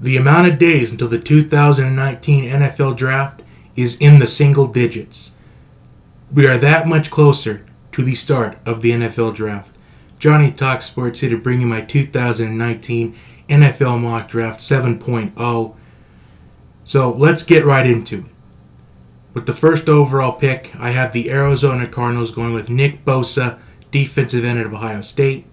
The amount of days until the 2019 NFL Draft is in the single digits. We are that much closer to the start of the NFL Draft. Johnny Talk Sports here to bring you my 2019 NFL Mock Draft 7.0. So let's get right into it. With the first overall pick, I have the Arizona Cardinals going with Nick Bosa, defensive end of Ohio State.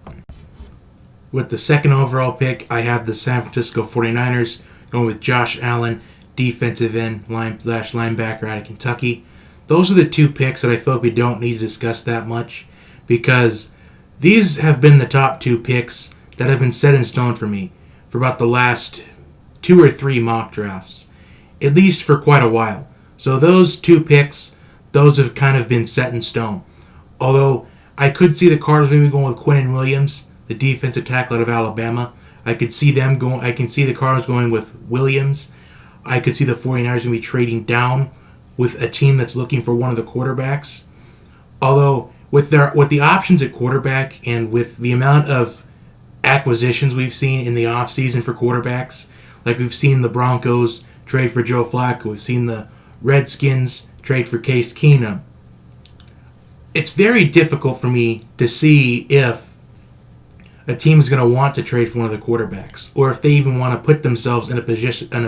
With the second overall pick, I have the San Francisco 49ers going with Josh Allen, defensive end linebacker out of Kentucky. Those are the two picks that I feel like we don't need to discuss that much because these have been the top two picks that have been set in stone for me for about the last 2 or 3 mock drafts, at least for quite a while. So those two picks, those have kind of been set in stone. Although I could see the Cardinals maybe going with Quinnen Williams, the defensive tackle out of Alabama. I could see them going. I can see the Cardinals going with Williams. I could see the 49ers going to be trading down with a team that's looking for one of the quarterbacks. Although with the options at quarterback and with the amount of acquisitions we've seen in the offseason for quarterbacks, like we've seen the Broncos trade for Joe Flacco, we've seen the Redskins trade for Case Keenum, it's very difficult for me to see if a team is going to want to trade for one of the quarterbacks, or if they even want to put themselves in a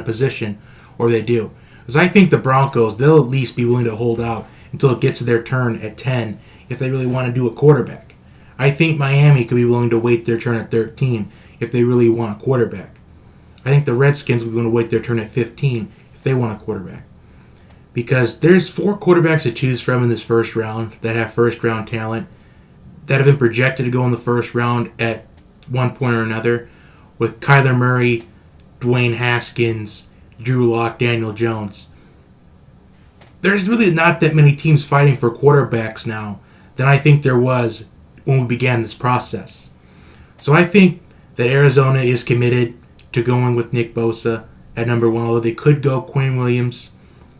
position, or they do. Because I think the Broncos, they'll at least be willing to hold out until it gets to their turn at 10 if they really want to do a quarterback. I think Miami could be willing to wait their turn at 13 if they really want a quarterback. I think the Redskins will be willing to wait their turn at 15 if they want a quarterback. Because there's 4 quarterbacks to choose from in this first round that have first round talent, that have been projected to go in the first round at one point or another, with Kyler Murray, Dwayne Haskins, Drew Lock, Daniel Jones. There's really not that many teams fighting for quarterbacks now than I think there was when we began this process. So I think that Arizona is committed to going with Nick Bosa at number 1, although they could go Quinnen Williams.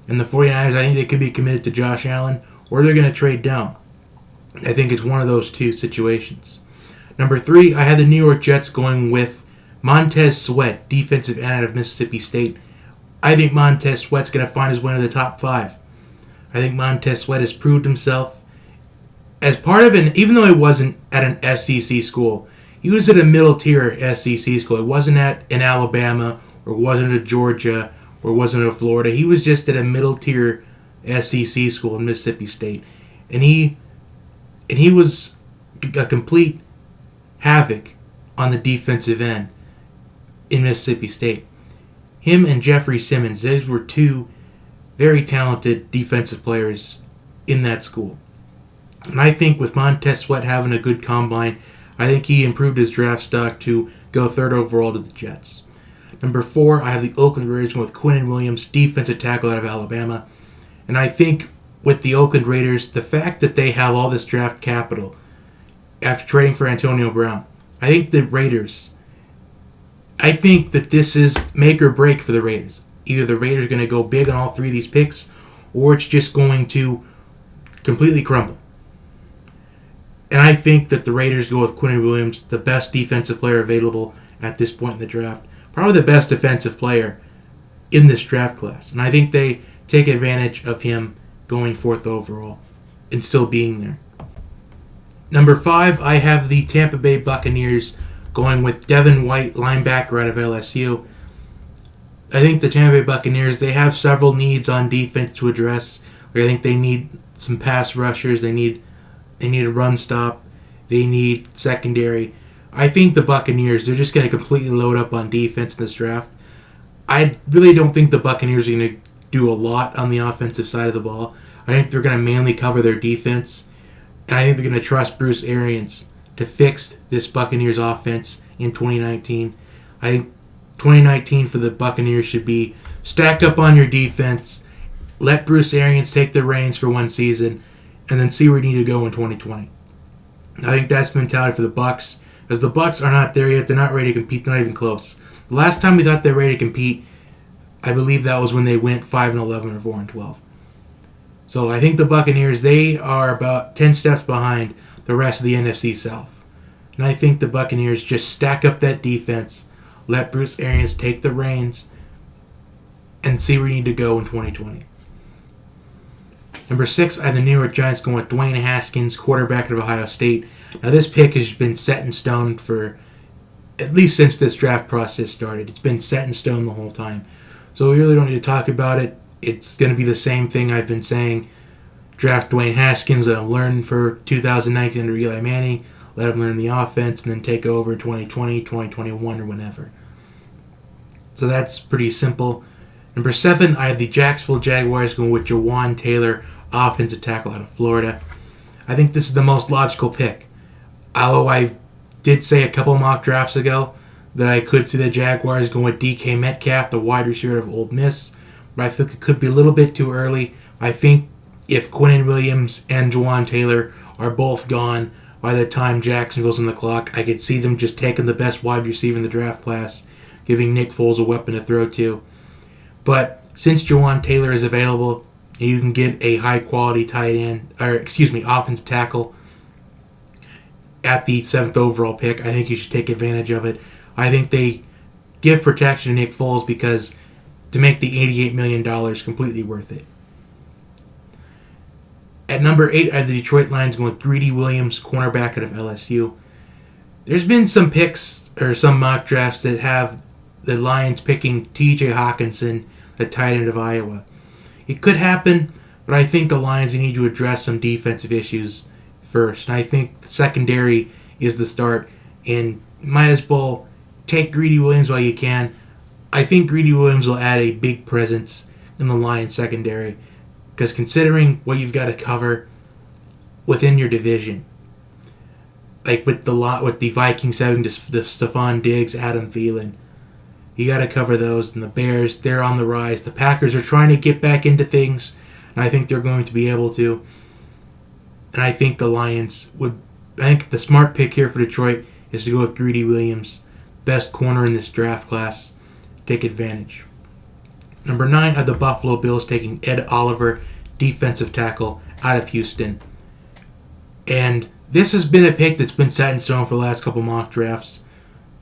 And the 49ers, I think they could be committed to Josh Allen, or they're going to trade down. I think it's one of those two situations. Number 3, I had the New York Jets going with Montez Sweat, defensive end out of Mississippi State. I think Montez Sweat's going to find his way into the top 5. I think Montez Sweat has proved himself as part of even though he wasn't at an SEC school, he was at a middle tier SEC school. It wasn't at an Alabama, or wasn't at Georgia, or wasn't at Florida. He was just at a middle tier SEC school in Mississippi State. And he was a complete havoc on the defensive end in Mississippi State. Him and Jeffrey Simmons, those were 2 very talented defensive players in that school. And I think with Montez Sweat having a good combine, I think he improved his draft stock to go 3rd overall to the Jets. Number 4, I have the Oakland Raiders with Quinnen Williams, defensive tackle out of Alabama. And I think with the Oakland Raiders, the fact that they have all this draft capital after trading for Antonio Brown, I think that this is make or break for the Raiders. Either the Raiders are going to go big on all 3 of these picks, or it's just going to completely crumble. And I think that the Raiders go with Quinnen Williams, the best defensive player available at this point in the draft. Probably the best defensive player in this draft class. And I think they take advantage of him going 4th overall and still being there. Number 5, I have the Tampa Bay Buccaneers going with Devin White, linebacker out of LSU. I think the Tampa Bay Buccaneers, they have several needs on defense to address. I think they need some pass rushers. They need a run stop. They need secondary. I think the Buccaneers, they're just going to completely load up on defense in this draft. I really don't think the Buccaneers are going to do a lot on the offensive side of the ball. I think they're going to mainly cover their defense. And I think they're going to trust Bruce Arians to fix this Buccaneers offense in 2019. I think 2019 for the Buccaneers should be stack up on your defense, let Bruce Arians take the reins for one season, and then see where you need to go in 2020. I think that's the mentality for the Bucs, as the Bucs are not there yet. They're not ready to compete. They're not even close. The last time we thought they were ready to compete, I believe that was when they went 5-11 or 4-12. So I think the Buccaneers, they are about 10 steps behind the rest of the NFC South. And I think the Buccaneers just stack up that defense, let Bruce Arians take the reins and see where you need to go in 2020. Number 6, I have the New York Giants going with Dwayne Haskins, quarterback of Ohio State. Now, this pick has been set in stone for at least since this draft process started. It's been set in stone the whole time. So we really don't need to talk about it. It's going to be the same thing I've been saying. Draft Dwayne Haskins, let him learn for 2019 under Eli Manning, let him learn the offense, and then take over 2020, 2021, or whenever. So that's pretty simple. Number 7, I have the Jacksonville Jaguars going with Jawan Taylor, offensive tackle out of Florida. I think this is the most logical pick. Although I did say a couple mock drafts ago that I could see the Jaguars going with DK Metcalf, the wide receiver of Ole Miss, but I think it could be a little bit too early. I think if Quinnen Williams and Jawan Taylor are both gone by the time Jacksonville's on the clock, I could see them just taking the best wide receiver in the draft class, giving Nick Foles a weapon to throw to. But since Jawan Taylor is available, and you can get a high-quality offensive tackle at the 7th overall pick, I think you should take advantage of it. I think they give protection to Nick Foles because to make the $88 million completely worth it. At number 8, I have the Detroit Lions going with Greedy Williams, cornerback out of LSU. There's been some picks or some mock drafts that have the Lions picking T.J. Hawkinson, the tight end of Iowa. It could happen, but I think the Lions need to address some defensive issues first. And I think the secondary is the start, and might as well take Greedy Williams while you can. I think Greedy Williams will add a big presence in the Lions secondary, because considering what you've got to cover within your division, like with the Vikings having the Stephon Diggs, Adam Thielen, you got to cover those. And the Bears, they're on the rise. The Packers are trying to get back into things, and I think they're going to be able to. And I think the Lions would. I think the smart pick here for Detroit is to go with Greedy Williams, best corner in this draft class. Take advantage. Number 9 are the Buffalo Bills taking Ed Oliver, defensive tackle out of Houston. And this has been a pick that's been set in stone for the last couple mock drafts,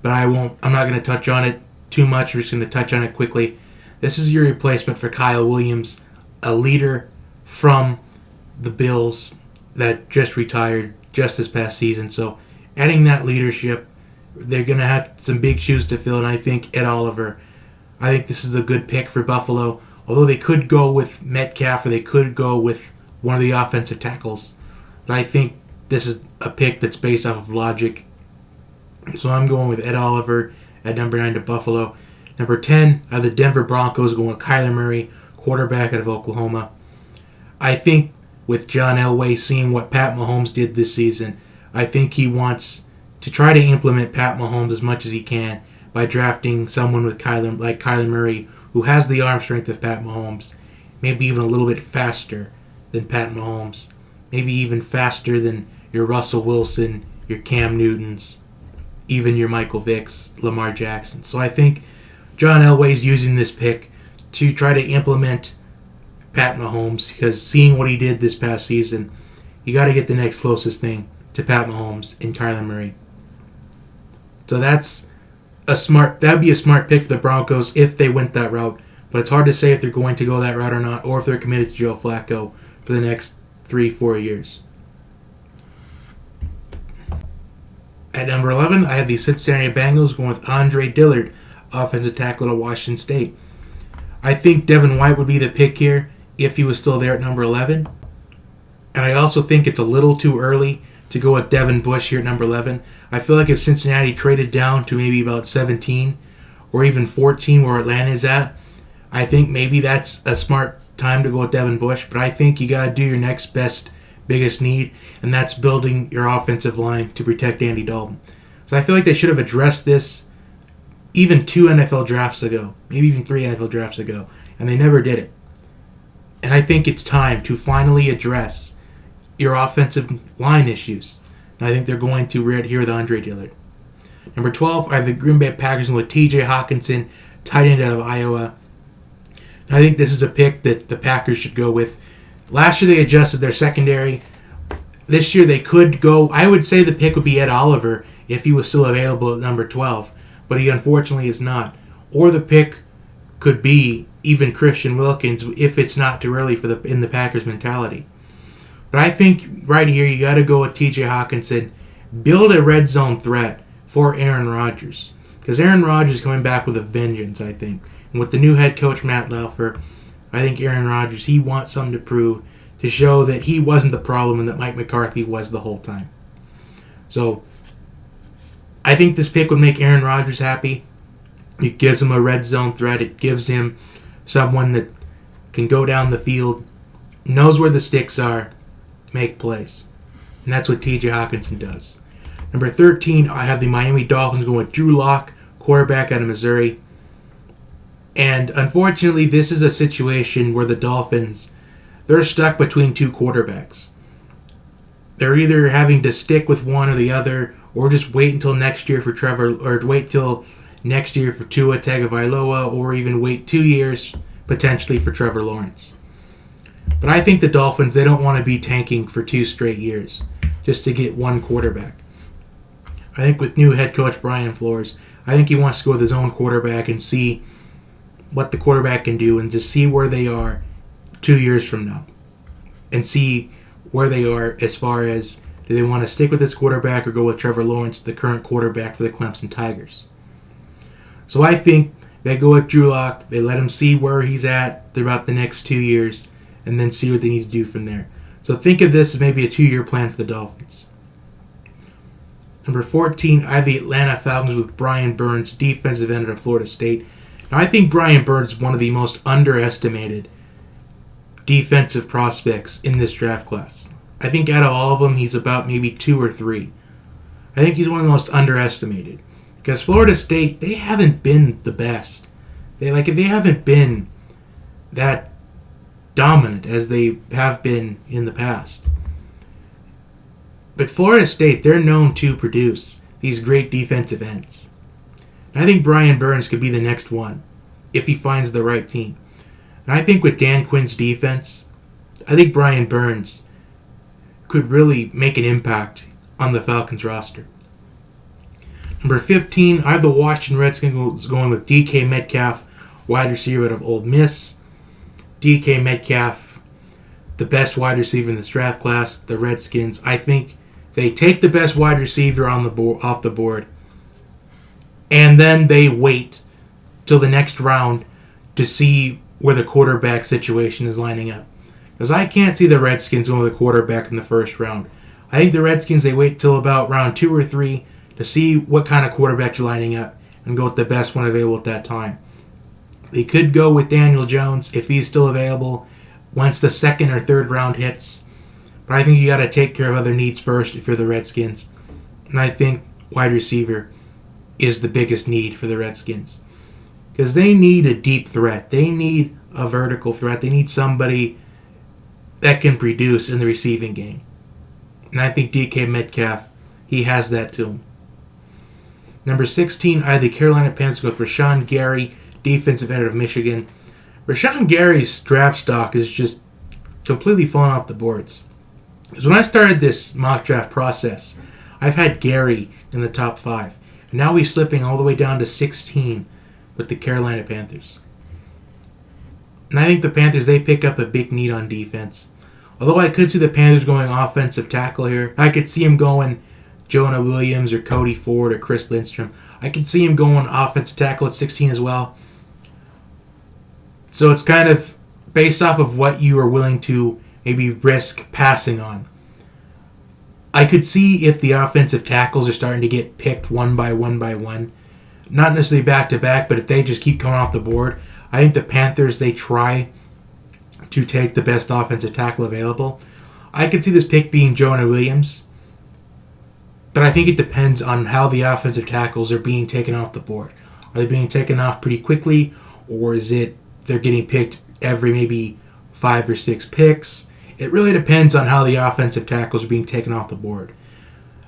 but I'm not going to touch on it too much. I'm just going to touch on it quickly. This is your replacement for Kyle Williams, a leader from the Bills that just retired just this past season. So adding that leadership, they're going to have some big shoes to fill, and I think Ed Oliver, I think this is a good pick for Buffalo. Although they could go with Metcalf or they could go with one of the offensive tackles. But I think this is a pick that's based off of logic. So I'm going with Ed Oliver at number 9 to Buffalo. Number 10, I have the Denver Broncos going with Kyler Murray, quarterback out of Oklahoma. I think with John Elway seeing what Pat Mahomes did this season, I think he wants to try to implement Pat Mahomes as much as he can by drafting someone with Kyler Murray, who has the arm strength of Pat Mahomes, maybe even a little bit faster than Pat Mahomes, maybe even faster than your Russell Wilson, your Cam Newtons, even your Michael Vicks, Lamar Jackson. So I think John Elway's using this pick to try to implement Pat Mahomes, because seeing what he did this past season, you got to get the next closest thing to Pat Mahomes and Kyler Murray. So that'd be a smart pick for the Broncos if they went that route. But it's hard to say if they're going to go that route or not, or if they're committed to Joe Flacco for the next 3-4 years. At number 11, I have the Cincinnati Bengals going with Andre Dillard, offensive tackle at Washington State. I think Devin White would be the pick here if he was still there at number 11. And I also think it's a little too early to go with Devin Bush here at number 11. I feel like if Cincinnati traded down to maybe about 17 or even 14 where Atlanta is at, I think maybe that's a smart time to go with Devin Bush. But I think you got to do your next best, biggest need, and that's building your offensive line to protect Andy Dalton. So I feel like they should have addressed this even 2 NFL drafts ago, maybe even 3 NFL drafts ago, and they never did it. And I think it's time to finally address your offensive line issues. And I think they're going to right here with Andre Dillard. Number 12, I have the Green Bay Packers with T.J. Hawkinson, tight end out of Iowa. And I think this is a pick that the Packers should go with. Last year they adjusted their secondary. This year they could go, I would say the pick would be Ed Oliver if he was still available at number 12. but he unfortunately is not. Or the pick could be even Christian Wilkins if it's not too early in the Packers mentality. But I think right here you got to go with T.J. Hawkinson. Build a red zone threat for Aaron Rodgers. Because Aaron Rodgers is coming back with a vengeance, I think. And with the new head coach, Matt Laufer, I think Aaron Rodgers, he wants something to prove, to show that he wasn't the problem and that Mike McCarthy was the whole time. So, I think this pick would make Aaron Rodgers happy. It gives him a red zone threat. It gives him someone that can go down the field, knows where the sticks are, make plays. And that's what T.J. Hawkinson does. Number 13, I have the Miami Dolphins going with Drew Lock, quarterback out of Missouri. And unfortunately, this is a situation where the Dolphins, they're stuck between two quarterbacks. They're either having to stick with one or the other, or just wait until next year for wait till next year for Tua Tagovailoa, or even wait 2 years potentially for Trevor Lawrence. But I think the Dolphins, they don't want to be tanking for 2 straight years just to get one quarterback. I think with new head coach Brian Flores, I think he wants to go with his own quarterback and see what the quarterback can do and just see where they are 2 years from now. And see where they are as far as, do they want to stick with this quarterback or go with Trevor Lawrence, the current quarterback for the Clemson Tigers. So I think they go with Drew Lock, they let him see where he's at throughout the next 2 years, and then see what they need to do from there. So think of this as maybe a 2-year plan for the Dolphins. Number 14, I have the Atlanta Falcons with Brian Burns, defensive end of Florida State. Now, I think Brian Burns is one of the most underestimated defensive prospects in this draft class. I think out of all of them, he's about maybe 2 or 3. I think he's one of the most underestimated. Because Florida State, they haven't been the best. They haven't been that dominant as they have been in the past. But Florida State, they're known to produce these great defensive ends. And I think Brian Burns could be the next one if he finds the right team. And I think with Dan Quinn's defense, I think Brian Burns could really make an impact on the Falcons roster. Number 15, I have the Washington Redskins going with DK Metcalf, wide receiver out of Ole Miss. DK Metcalf, the best wide receiver in this draft class. The Redskins, I think they take the best wide receiver off the board, and then they wait till the next round to see where the quarterback situation is lining up. Because I can't see the Redskins going with a quarterback in the first round. I think the Redskins, they wait till about round 2 or 3 to see what kind of quarterbacks are lining up and go with the best one available at that time. They could go with Daniel Jones if he's still available once the 2nd or 3rd round hits. But I think you got to take care of other needs first if you're the Redskins. And I think wide receiver is the biggest need for the Redskins. Because they need a deep threat. They need a vertical threat. They need somebody that can produce in the receiving game. And I think DK Metcalf, he has that to him. Number 16, I had the Carolina Panthers with Rashawn Gary, defensive end of Michigan. Rashawn Gary's draft stock is just completely fallen off the boards. Because when I started this mock draft process, I've had Gary in the top 5. And now he's slipping all the way down to 16 with the Carolina Panthers. And I think the Panthers, they pick up a big need on defense. Although I could see the Panthers going offensive tackle here. I could see him going Jonah Williams or Cody Ford or Chris Lindstrom. I could see him going offensive tackle at 16 as well. So it's kind of based off of what you are willing to maybe risk passing on. I could see if the offensive tackles are starting to get picked one by one. Not necessarily back to back, but if they just keep coming off the board, I think the Panthers, they try to take the best offensive tackle available. I could see this pick being Jonah Williams, but I think it depends on how the offensive tackles are being taken off the board. Are they being taken off pretty quickly, or is it they're getting picked every maybe 5 or 6 picks? It really depends on how the offensive tackles are being taken off the board.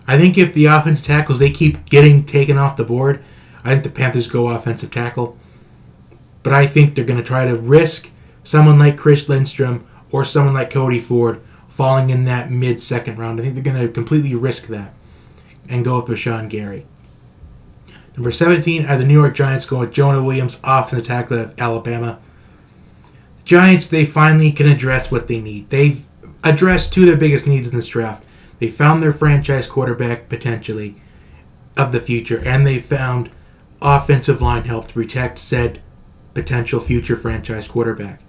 I think if the offensive tackles, they keep getting taken off the board, I think the Panthers go offensive tackle. But I think they're going to try to risk someone like Chris Lindstrom or someone like Cody Ford falling in that mid-second round. I think they're going to completely risk that and go with Rashawn Gary. Number 17 are the New York Giants, going with Jonah Williams, offensive tackle of Alabama. The Giants, they finally can address what they need. They've addressed two of their biggest needs in this draft. They found their franchise quarterback, potentially, of the future, and they found offensive line help to protect said potential future franchise quarterback.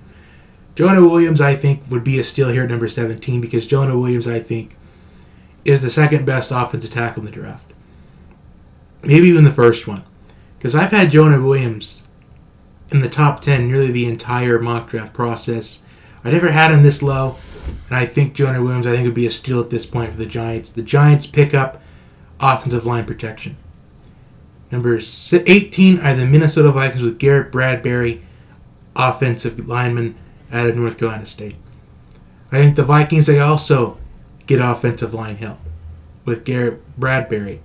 Jonah Williams, I think, would be a steal here at number 17 because Jonah Williams, I think, is the second best offensive tackle in the draft. Maybe even the first one. Because I've had Jonah Williams in the top 10 nearly the entire mock draft process. I never had him this low, and I think Jonah Williams, would be a steal at this point for the Giants. The Giants pick up offensive line protection. Number 18 are the Minnesota Vikings with Garrett Bradbury, offensive lineman out of North Carolina State. I think the Vikings, they also get offensive line help with Garrett Bradbury.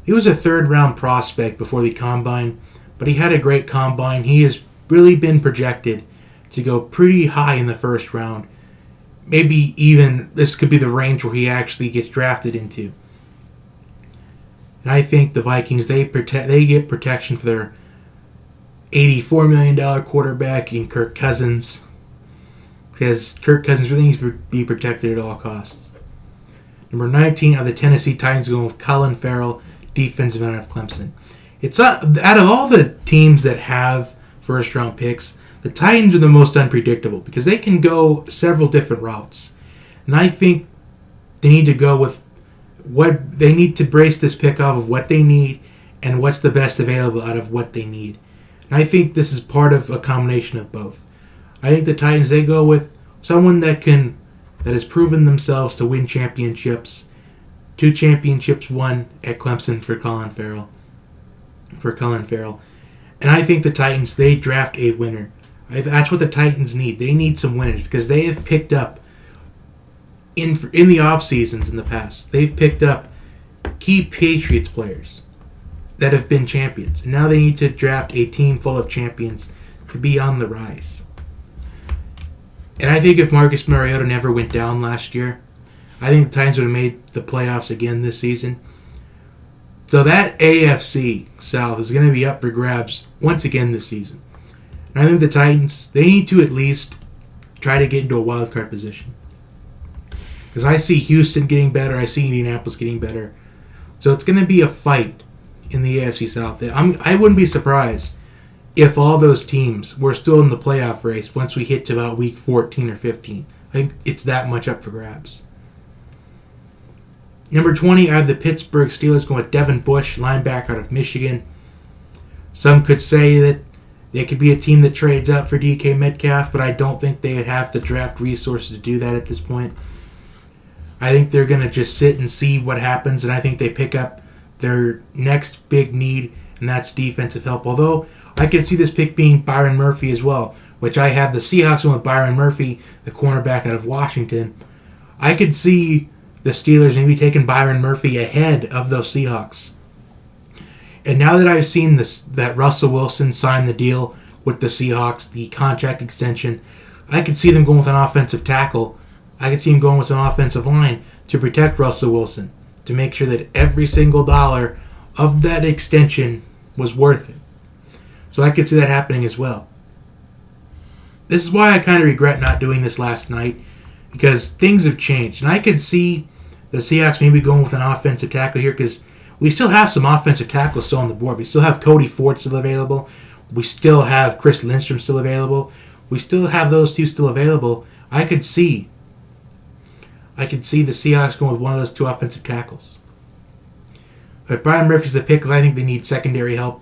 He was a third-round prospect before the Combine, but he had a great Combine. He has really been projected to go pretty high in the first round. Maybe even this could be the range where he actually gets drafted into. And I think the Vikings, they get protection for their $84 million quarterback in Kirk Cousins, because Kirk Cousins really needs to be protected at all costs. Number 19 are the Tennessee Titans, going with Colin Farrell, defensive end of Clemson. It's out of all the teams that have first-round picks, the Titans are the most unpredictable because they can go several different routes. And I think they need to go with what they need to brace this pick off of what they need and what's the best available out of what they need. And I think this is part of a combination of both. I think the Titans, they go with someone that has proven themselves to win championships. 2 championships won at Clemson for Colin Farrell. And I think the Titans, they draft a winner. That's what the Titans need. They need some winners because they have picked up in the off seasons in the past. They've picked up key Patriots players that have been champions. And now they need to draft a team full of champions to be on the rise. And I think if Marcus Mariota never went down last year, I think the Titans would have made the playoffs again this season. So that AFC South is going to be up for grabs once again this season. And I think the Titans, they need to at least try to get into a wild card position. Because I see Houston getting better, I see Indianapolis getting better. So it's going to be a fight in the AFC South. I wouldn't be surprised if all those teams were still in the playoff race once we hit to about week 14 or 15. I think it's that much up for grabs. Number 20 are the Pittsburgh Steelers, going with Devin Bush, linebacker out of Michigan. Some could say that they could be a team that trades up for DK Metcalf, but I don't think they would have the draft resources to do that at this point. I think they're going to just sit and see what happens, and I think they pick up their next big need, and that's defensive help. Although I could see this pick being Byron Murphy as well, which I have the Seahawks with Byron Murphy, the cornerback out of Washington. I could see the Steelers maybe taking Byron Murphy ahead of those Seahawks. And now that I've seen that Russell Wilson signed the deal with the Seahawks, the contract extension, I could see them going with an offensive tackle. I could see them going with an offensive line to protect Russell Wilson, to make sure that every single dollar of that extension was worth it. So I could see that happening as well. This is why I kind of regret not doing this last night, because things have changed. And I could see the Seahawks maybe going with an offensive tackle here, because we still have some offensive tackles still on the board. We still have Cody Ford still available. We still have Chris Lindstrom still available. We still have those two still available. I could see the Seahawks going with one of those 2 offensive tackles. But Brian Murphy's the pick because I think they need secondary help.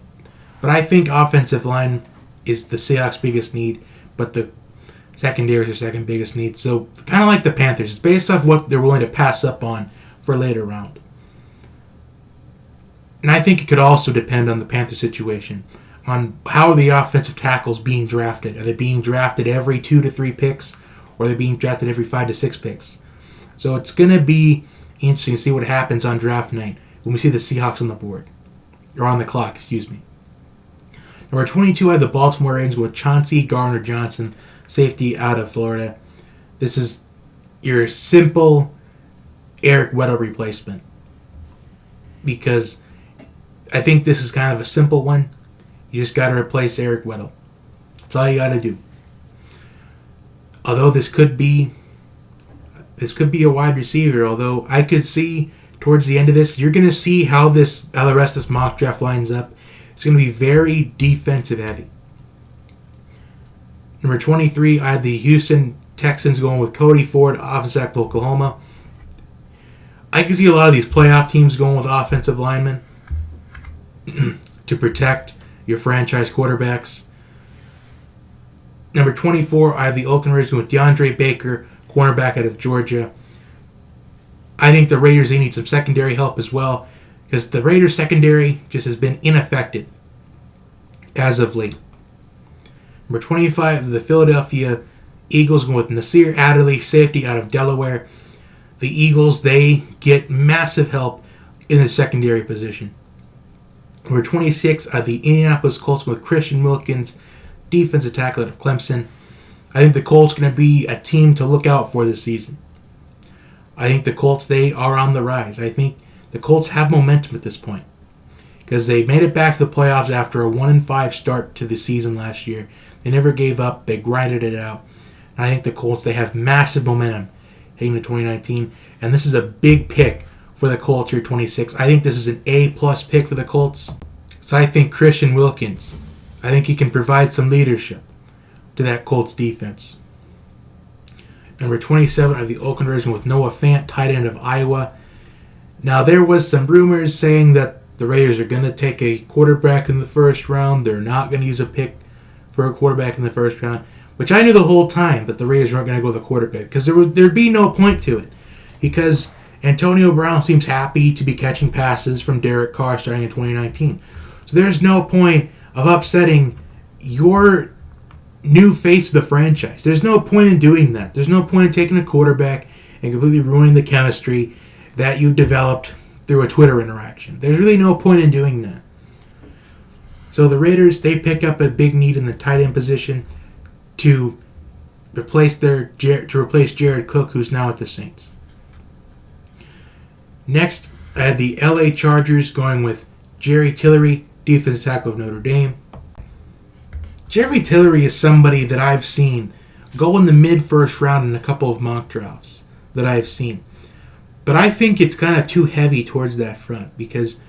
But I think offensive line is the Seahawks' biggest need, but the secondary is their second biggest need. So kind of like the Panthers. It's based off what they're willing to pass up on for a later round. And I think it could also depend on the Panther situation, on how are the offensive tackles being drafted. Are they being drafted every 2 to 3 picks, or are they being drafted every 5 to 6 picks? So it's going to be interesting to see what happens on draft night when we see the Seahawks on the board. Or on the clock, excuse me. Number 22 are the Baltimore Ravens with Chauncey Gardner-Johnson, safety out of Florida. This is your simple Eric Weddle replacement. Because I think this is kind of a simple one. You just got to replace Eric Weddle. That's all you got to do. Although this could be a wide receiver. Although I could see towards the end of this, you're going to see how the rest of this mock draft lines up. It's going to be very defensive heavy. Number 23, I had the Houston Texans going with Cody Ford, offensive tackle, Oklahoma. I can see a lot of these playoff teams going with offensive linemen to protect your franchise quarterbacks. Number 24, I have the Oakland Raiders going with DeAndre Baker, cornerback out of Georgia. I think the Raiders, they need some secondary help as well, because the Raiders secondary just has been ineffective as of late. Number 25, the Philadelphia Eagles going with Nasir Adderley, safety out of Delaware. The Eagles, they get massive help in the secondary position. Number 26, the Indianapolis Colts with Christian Wilkins, defensive tackle out of Clemson. I think the Colts are going to be a team to look out for this season. I think the Colts, they are on the rise. I think the Colts have momentum at this point because they made it back to the playoffs after a 1-5 start to the season last year. They never gave up. They grinded it out. And I think the Colts, they have massive momentum heading to 2019. And this is a big pick for the Colts here, 26. I think this is an A-plus pick for the Colts. So I think Christian Wilkins, I think he can provide some leadership to that Colts defense. Number 27 are the Oakland Raiders with Noah Fant, tight end of Iowa. Now, there was some rumors saying that the Raiders are going to take a quarterback in the first round. They're not going to use a pick for a quarterback in the first round, which I knew the whole time, but the Raiders weren't going to go with a quarterback because there'd be no point to it. Because Antonio Brown seems happy to be catching passes from Derek Carr starting in 2019. So there's no point of upsetting your new face of the franchise. There's no point in doing that. There's no point in taking a quarterback and completely ruining the chemistry that you've developed through a Twitter interaction. There's really no point in doing that. So the Raiders, they pick up a big need in the tight end position to replace Jared Cook, who's now at the Saints. Next, I had the LA Chargers going with Jerry Tillery, defensive tackle of Notre Dame. Jerry Tillery is somebody that I've seen go in the mid-first round in a couple of mock drafts that I've seen. But I think it's kind of too heavy towards that front because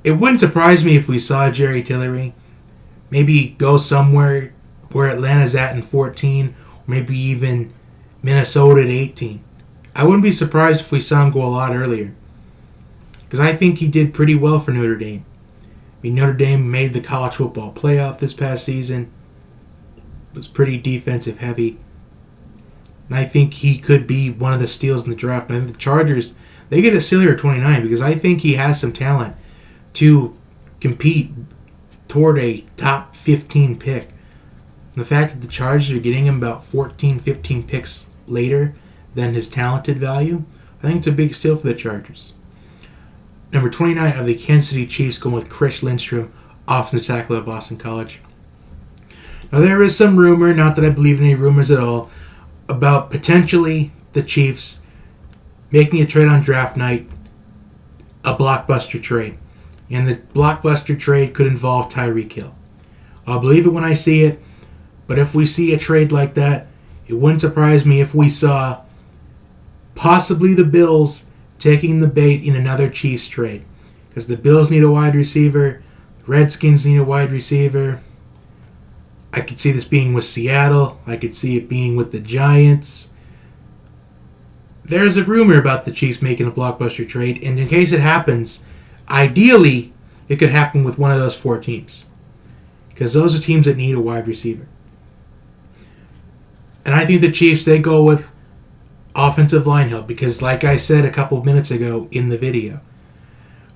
it wouldn't surprise me if we saw Jerry Tillery maybe go somewhere where Atlanta's at in 14, or maybe even Minnesota at 18. I wouldn't be surprised if we saw him go a lot earlier because I think he did pretty well for Notre Dame. I mean, Notre Dame made the college football playoff this past season. It was pretty defensive heavy. And I think he could be one of the steals in the draft. And I think the Chargers, they get a steal here at 29 because I think he has some talent to compete toward a top 15 pick. And the fact that the Chargers are getting him about 14, 15 picks later than his talented value, I think it's a big steal for the Chargers. Number 29 of the Kansas City Chiefs going with Chris Lindstrom, offensive tackle at Boston College. Now there is some rumor, not that I believe in any rumors at all, about potentially the Chiefs making a trade on draft night, a blockbuster trade. And the blockbuster trade could involve Tyreek Hill. I'll believe it when I see it, but if we see a trade like that, it wouldn't surprise me if we saw possibly the Bills taking the bait in another Chiefs trade. Because the Bills need a wide receiver, the Redskins need a wide receiver. I could see this being with Seattle. I could see it being with the Giants. There's a rumor about the Chiefs making a blockbuster trade, and in case it happens, ideally, it could happen with one of those four teams. Because those are teams that need a wide receiver. And I think the Chiefs, they go with offensive line help. Because like I said a couple of minutes ago in the video,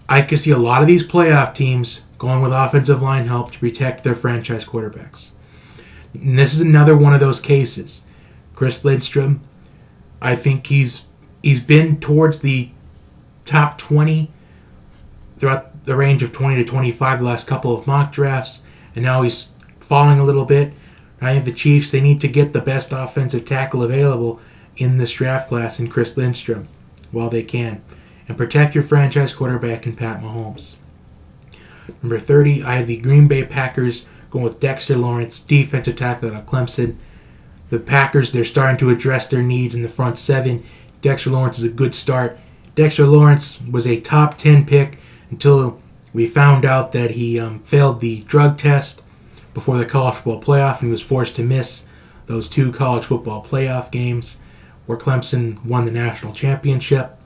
I could see a lot of these playoff teams going with offensive line help to protect their franchise quarterbacks. And this is another one of those cases. Chris Lindstrom, I think he's been towards the top 20 throughout the range of 20 to 25 the last couple of mock drafts, and now he's falling a little bit. I think the Chiefs, they need to get the best offensive tackle available in this draft class in Chris Lindstrom while they can, and protect your franchise quarterback in Pat Mahomes. Number 30, I have the Green Bay Packers going with Dexter Lawrence, defensive tackle out of Clemson. The Packers, they're starting to address their needs in the front seven. Dexter Lawrence is a good start. Dexter Lawrence was a top 10 pick until we found out that he failed the drug test before the college football playoff, and he was forced to miss those 2 college football playoff games where Clemson won the national championship.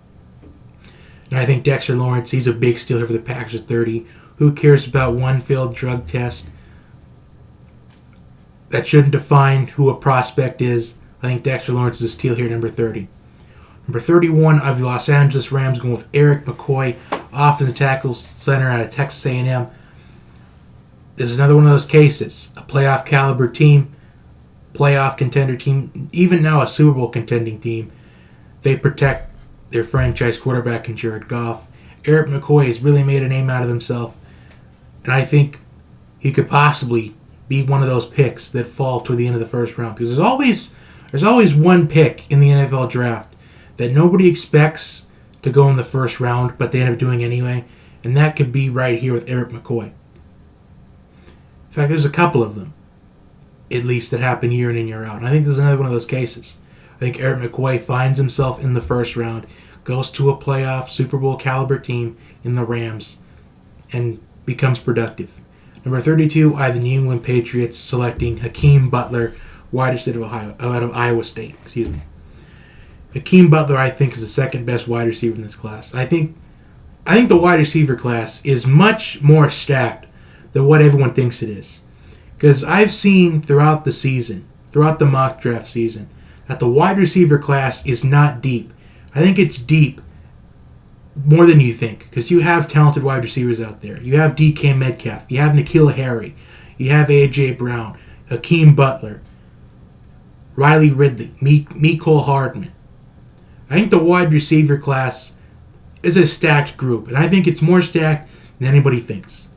And I think Dexter Lawrence, he's a big steal here for the Packers at 30. Who cares about one failed drug test? That shouldn't define who a prospect is. I think Dexter Lawrence is a steal here, number 30. Number 31, I have the Los Angeles Rams going with Eric McCoy, offensive tackle center out of Texas A&M. This is another one of those cases. A playoff caliber team, playoff contender team, even now a Super Bowl contending team. They protect their franchise quarterback in Jared Goff. Eric McCoy has really made a name out of himself, and I think he could possibly be one of those picks that fall toward the end of the first round, because there's always one pick in the NFL draft that nobody expects to go in the first round, but they end up doing anyway, and that could be right here with Eric McCoy. In fact, there's a couple of them, at least, that happen year in and year out, and I think there's another one of those cases. I think Eric McCoy finds himself in the first round, goes to a playoff Super Bowl caliber team in the Rams, and becomes productive. Number 32, I have the New England Patriots selecting Hakeem Butler, wide receiver out of Iowa State. Hakeem Butler, I think, is the second best wide receiver in this class. I think the wide receiver class is much more stacked than what everyone thinks it is. Because I've seen throughout the season, throughout the mock draft season, that the wide receiver class is not deep. I think it's deep more than you think, because you have talented wide receivers out there. You have DK Metcalf, you have N'Keal Harry, you have A.J. Brown, Hakeem Butler, Riley Ridley, Mecole Hardman. I think the wide receiver class is a stacked group, and I think it's more stacked than anybody thinks.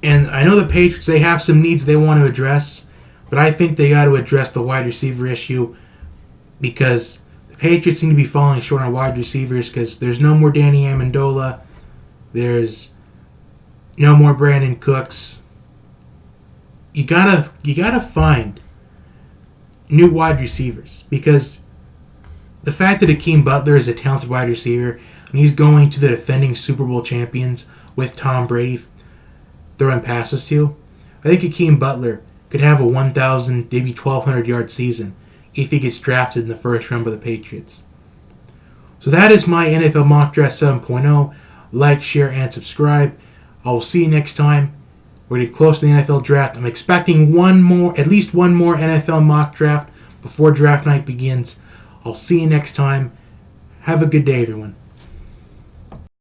And I know the Patriots, they have some needs they want to address, but I think they got to address the wide receiver issue, because the Patriots seem to be falling short on wide receivers, because there's no more Danny Amendola, there's no more Brandon Cooks. You gotta find new wide receivers, because the fact that Hakeem Butler is a talented wide receiver, and he's going to the defending Super Bowl champions with Tom Brady throwing passes to, I think Hakeem Butler could have a 1,000, maybe 1,200 yard season if he gets drafted in the first round by the Patriots. So that is my NFL Mock Draft 7.0. Like, share, and subscribe. I will see you next time. We're getting close to the NFL draft. I'm expecting at least one more NFL mock draft before draft night begins. I'll see you next time. Have a good day, everyone.